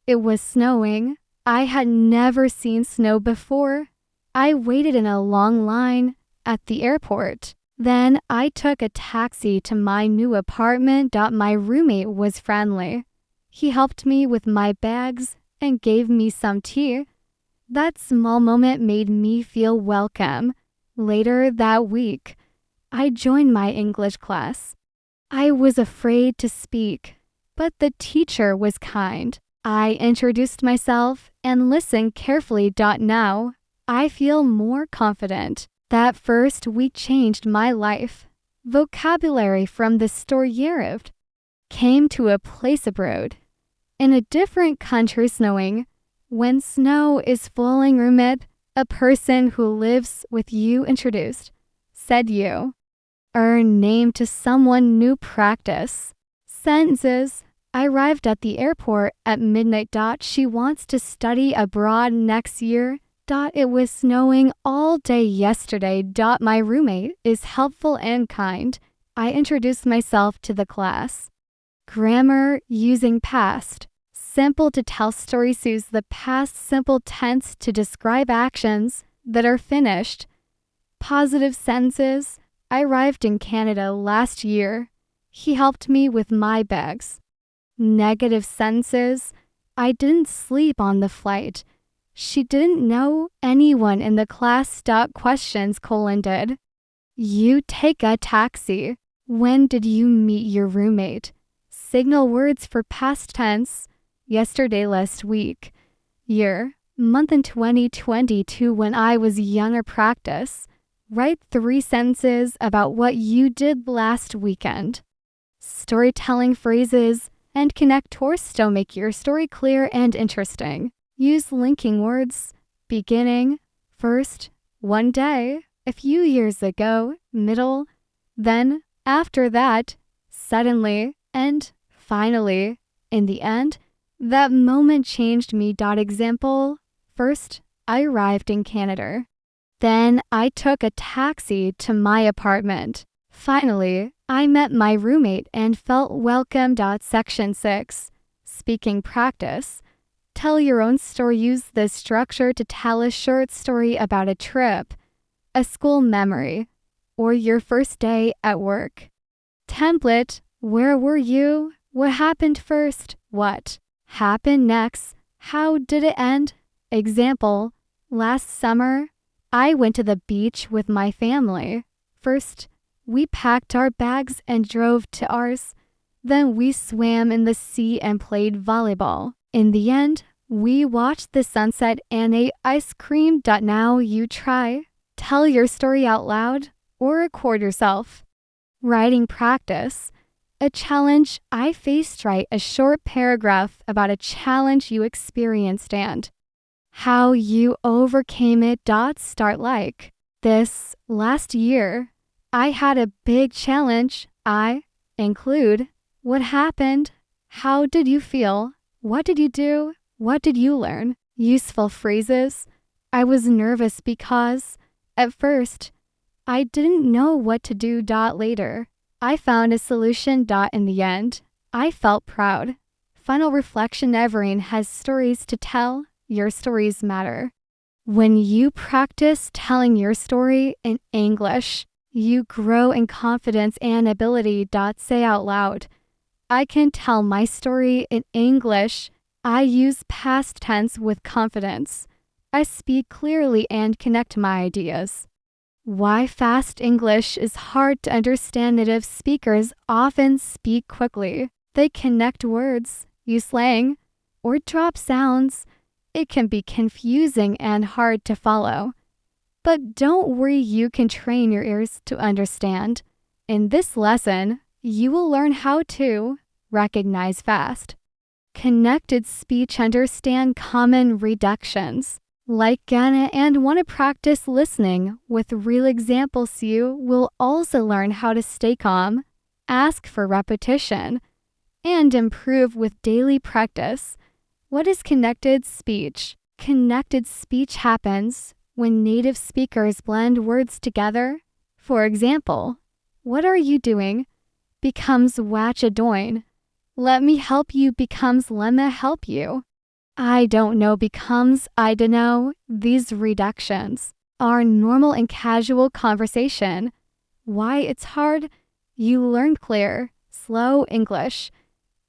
It was snowing. I had never seen snow before. I waited in a long line at the airport. Then I took a taxi to my new apartment. My roommate was friendly. He helped me with my bags and gave me some tea. That small moment made me feel welcome. Later that week, I joined my English class. I was afraid to speak, but the teacher was kind. I introduced myself and listened carefully. Now, I feel more confident. That first week changed my life. Vocabulary from the story. Arrived. Came to a place abroad. In a different country. Snowing. When snow is falling. Roommate. A person who lives with you introduced. Said you. Name to someone new practice. Sentences. I arrived at the airport at midnight. She wants to study abroad next year. It was snowing all day yesterday. My roommate is helpful and kind. I introduced myself to the class. Grammar using past. Simple to tell stories. Use the past simple tense to describe actions that are finished. Positive sentences. I arrived in Canada last year. He helped me with my bags. Negative sentences. I didn't sleep on the flight. She didn't know anyone in the class. Questions did. You take a taxi. When did you meet your roommate? Signal words for past tense. Yesterday, last week. Year, month in 2022 when I was younger. Practice. Write 3 sentences about what you did last weekend. Storytelling phrases and connectors to make your story clear and interesting. Use linking words. Beginning, first, one day, a few years ago, middle, then, after that, suddenly, and finally, in the end. That moment changed me. Example, first, I arrived in Canada. Then I took a taxi to my apartment. Finally, I met my roommate and felt welcome. Section 6. Speaking practice. Tell your own story. Use this structure to tell a short story about a trip, a school memory, or your first day at work. Template. Where were you? What happened first? What happened next? How did it end? Example. Last summer, I went to the beach with my family. First, we packed our bags and drove to ours. Then we swam in the sea and played volleyball. In the end, we watched the sunset and ate ice cream. Now you try. Tell your story out loud or record yourself. Writing practice. A challenge I faced. Write a short paragraph about a challenge you experienced and how you overcame it. Start like this. Last year, I had a big challenge. I include what happened, how did you feel, what did you do, what did you learn. Useful phrases. I was nervous because, at first, I didn't know what to do. Later, I found a solution. In the end, I felt proud. Final reflection. Everyone has stories to tell. Your stories matter. When you practice telling your story in English, you grow in confidence and ability. Say out loud. I can tell my story in English. I use past tense with confidence. I speak clearly and connect my ideas. Why fast English is hard to understand. Native speakers often speak quickly. They connect words, use slang, or drop sounds. It can be confusing and hard to follow. But don't worry, you can train your ears to understand. In this lesson, you will learn how to recognize fast, connected speech, understand common reductions. Like Ghana and want to practice listening with real examples. You will also learn how to stay calm, ask for repetition, and improve with daily practice. What is connected speech? Connected speech happens when native speakers blend words together. For example, what are you doing becomes what you doing. Let me help you becomes let me help you. I don't know becomes I don't know. These reductions are normal in casual conversation. Why it's hard? You learn clear, slow English.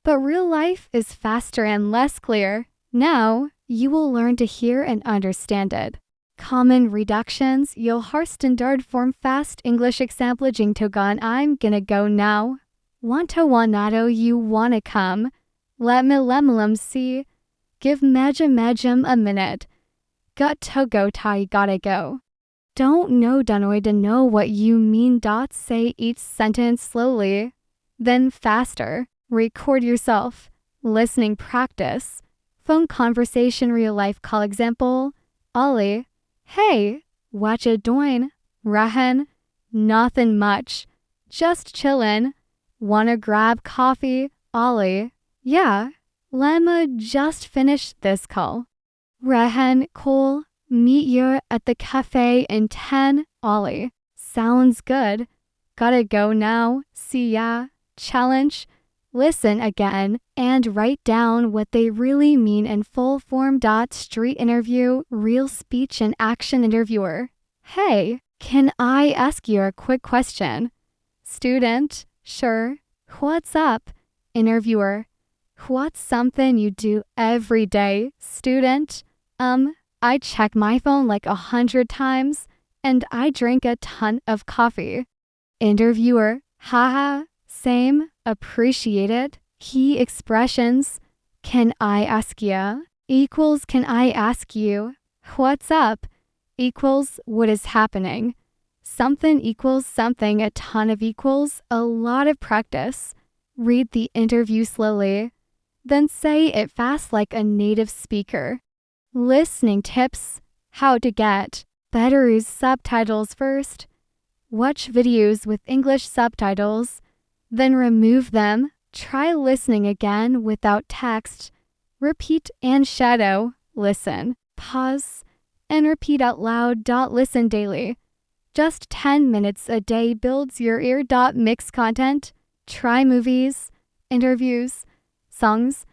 But real life is faster and less clear. Now, you will learn to hear and understand it. Common reductions. You'll standard form fast English example. Jingtogan I'm gonna go now. Wanta wanato you wanna come. Let me lemlum see. Give majam a minute. Got to go tai gotta go. Don't know Danoy to know what you mean. Say each sentence slowly, then faster. Record yourself. Listening practice. Phone conversation real life call example. Ollie, Hey, what you doing? Rahan? Nothing much. Just chillin'. Wanna grab coffee, Ollie? Yeah, Lemma just finished this call. Rahan, Cole, meet you at the cafe in 10, Ollie. Sounds good. Gotta go now. See ya. Challenge. Listen again and write down what they really mean in full form. Street interview, real speech and action interviewer. Hey, can I ask you a quick question? Student, sure. What's up? Interviewer, what's something you do every day? Student, I check my phone like 100 times and I drink a ton of coffee. Interviewer, haha, same, appreciate it. Key expressions, can I ask ya? Equals, can I ask you? What's up? Equals, what is happening? Something equals something, a ton of equals, a lot of practice. Read the interview slowly, then say it fast like a native speaker. Listening tips, how to get better. Use subtitles first. Watch videos with English subtitles, then remove them. Try listening again without text. Repeat and shadow. Listen, pause, and repeat out loud. Listen daily. Just 10 minutes a day builds your ear. Mix content. Try movies, interviews, songs,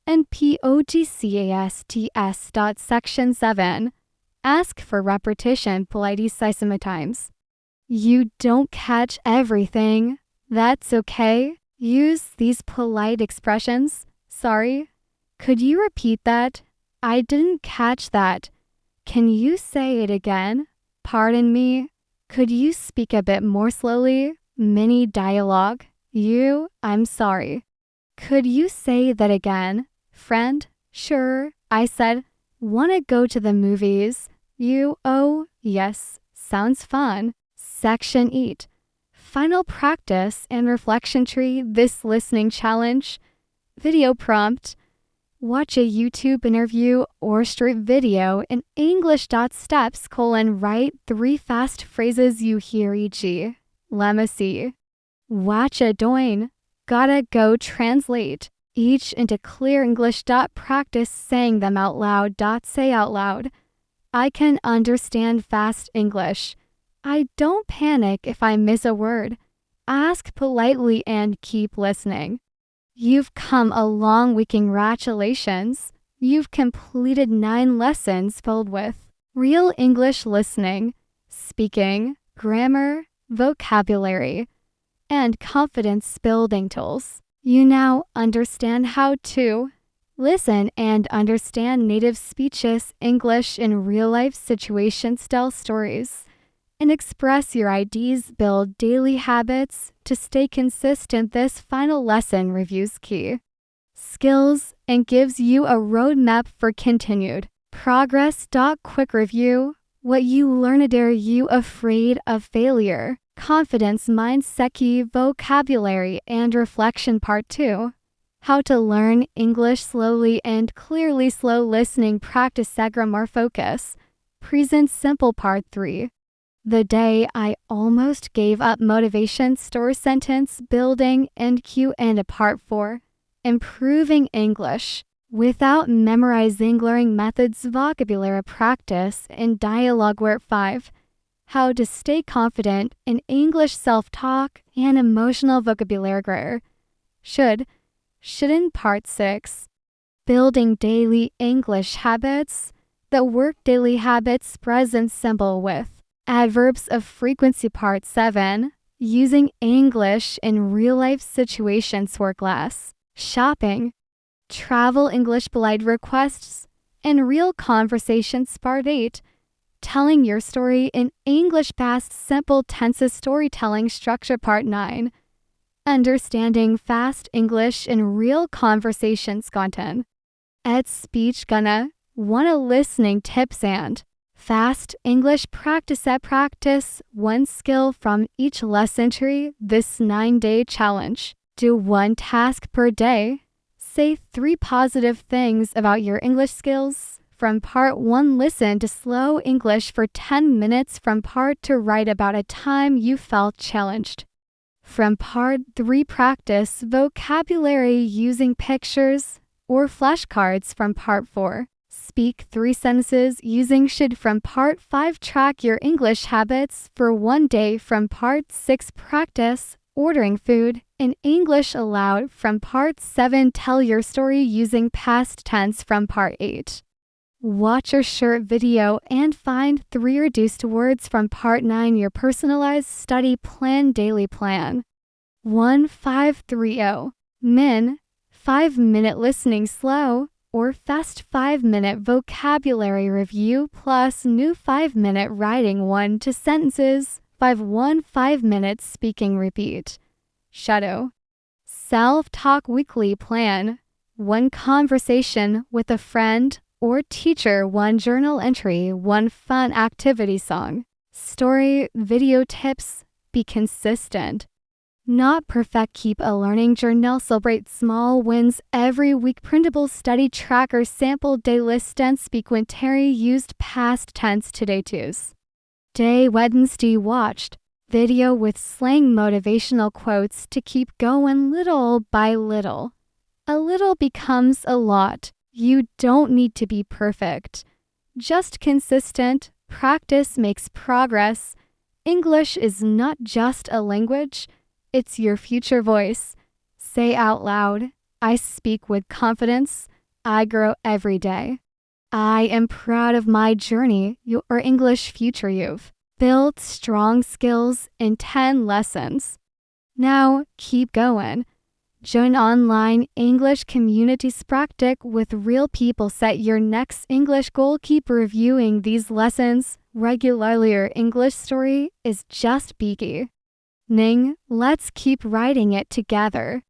and podcasts. Section 7. Ask for repetition. Politely times. You don't catch everything. That's okay. Use these polite expressions. Sorry. Could you repeat that? I didn't catch that. Can you say it again? Pardon me. Could you speak a bit more slowly? Mini dialogue. I'm sorry. Could you say that again? Friend, sure. I said, wanna go to the movies? Oh, yes. Sounds fun. Section 8. Final practice and reflection tree. This listening challenge. Video prompt. Watch a YouTube interview or street video in English. Steps, write 3 fast phrases you hear, e.g. Lemma see. Watch a doing. Gotta go translate each into clear English. Practice saying them out loud. Say out loud. I can understand fast English. I don't panic if I miss a word. Ask politely and keep listening. You've come a long way. Congratulations. You've completed 9 lessons filled with real English listening, speaking, grammar, vocabulary, and confidence building tools. You now understand how to listen and understand native speeches, English in real life situations, tell stories, and express your ideas. Build daily habits to stay consistent. This final lesson reviews key skills and gives you a roadmap for continued progress. Quick review. What you learned. Are you afraid of failure? Confidence mindset, key vocabulary and reflection. Part 2. How to learn English slowly and clearly. Slow listening practice. Grammar focus. Present simple. Part 3. The day I almost gave up. Motivation. Store sentence building and Q and Part 4. Improving English without memorizing. Learning methods. Vocabulary practice and dialogue. Word 5. How to stay confident in English. Self-talk and emotional vocabulary. Grammar. Shouldn't. Part 6. Building daily English habits that work. Daily habits. Present simple with adverbs of frequency. Part 7. Using English in real-life situations. Work less. Shopping. Travel English. Polite requests and real conversations. Part 8. Telling your story in English. Past simple tenses. Storytelling structure. Part 9. Understanding fast English in real conversations. Content. Speech gonna wanna listening tips and fast English practice. Practice 1 skill from each lesson tree. This 9-day challenge. Do 1 task per day. Say 3 positive things about your English skills. From Part 1, listen to slow English for 10 minutes from Part 2, write about a time you felt challenged. From Part 3, practice vocabulary using pictures or flashcards. From Part 4, speak 3 sentences using should. From Part 5, track your English habits for 1 day. From Part 6, practice ordering food in English aloud. From Part 7, tell your story using past tense. From Part 8, watch your short video and find 3 reduced words. From Part 9, your personalized study plan daily plan. 1530 Min 5-minute listening slow or fast 5-minute vocabulary review plus new 5-minute writing 1 to sentences 5-minute speaking repeat. Shadow. Self-talk weekly plan. 1 conversation with a friend or teacher, 1 journal entry, 1 fun activity song. Story, video tips. Be consistent. Not perfect. Keep a learning journal. Celebrate small wins every week. Printable study tracker, sample day list and sequentiary used past tense today twos. Day Wednesday watched video with slang motivational quotes to keep going little by little. A little becomes a lot. You don't need to be perfect. Just consistent. Practice makes progress. English is not just a language. It's your future voice. Say out loud, I speak with confidence. I grow every day. I am proud of my journey, your English future youth. Build strong skills in 10 lessons. Now, keep going. Join online English communities. Practice with real people. Set your next English goal. Keep reviewing these lessons regularly. Your English story is just beginning. Let's keep writing it together.